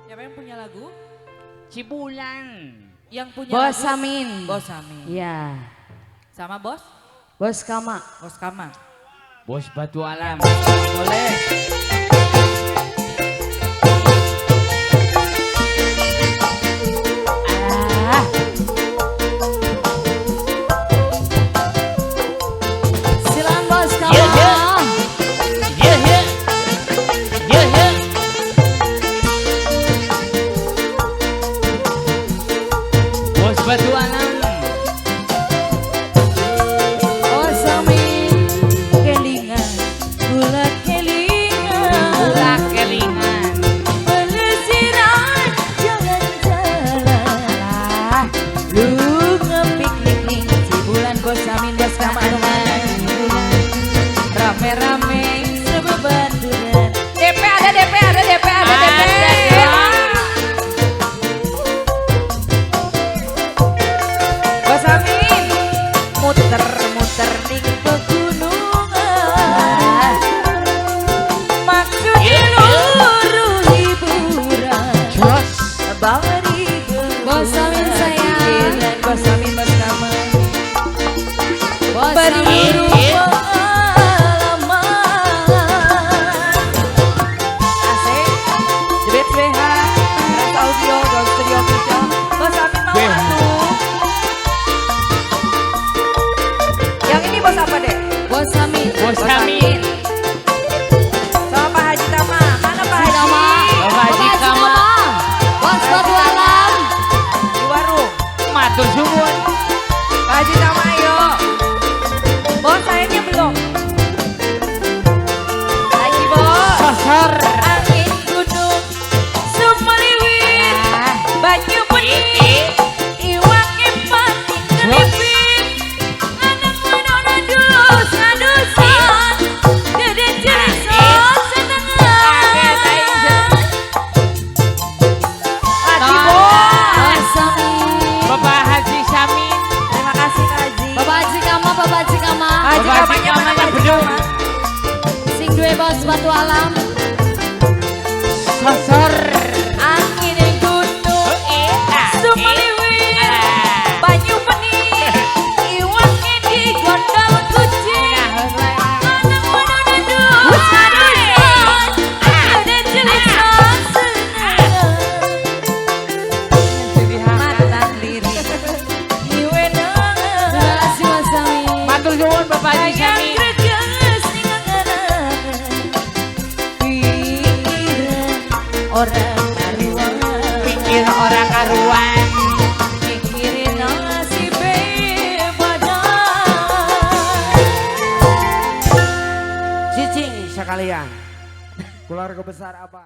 Siapa yang punya lagu? Cibulan. Yang punya Bos lagu? Samin. Bos Samin. Iya. Sama bos? Bos Kama. Bos Kama. Bos Batu Alam. Boleh. Silakan Bos Kama. Yeah, yeah. Yeah, yeah. Yeah, yeah. Bos Batu Alam. Bos Samin. Kelingan. Gula kelingan. Gula kelingan. Pelesiran jalan-jalan. Lu ngepiknik nih. Cibulan Bos Samin. Bos Kama. Rame-rame sebebaturan. DP ada DP ada DP ada DP. Bos Samin muter-muter di pegunungan. Maksudnya luruh hiburan. Jos. Bawa ribut. Bos Samin sayang. Bos Samin Bos Kama. Bos Samin. Bos Samin. Bos Samin. Sama Pak Haji Tama. Mana Pak Haji? Bapak Haji Kama. Bos Batu Alam. Di warung. Matur suwun. Pak Haji Tama ayo. Bos sayangnya belum. Lagi bos. Sosor. Angin gunung Sumaliwin. Banyu bening. Iwak empat ngelipin. Anak wadona dus adusan. Gede jerisok setengah. Haji bos. Bos Samin. Bapak Haji Samin. Terima kasih Kak Haji. Bapak Haji Kama, Bapak Haji Kama. Haji Bapak Haji Kamanya Kama mana yang Haji bedul. Kama? Sing duwe Bos Batu Alam. Sosor. Angin gunung Sumaliwin. Banyu bening. Iwaknya digondol kucing. Anak wadona dus adusan. Gede jerisok setengah. Matan lirik. Iwenang. Terima kasih Bos Samin. Matur suwun Bapak Haji Samin. Orang karuan, Pikir orang karuan. pikirin nasib badan. Cicing sekalian. Keluarga besar apa?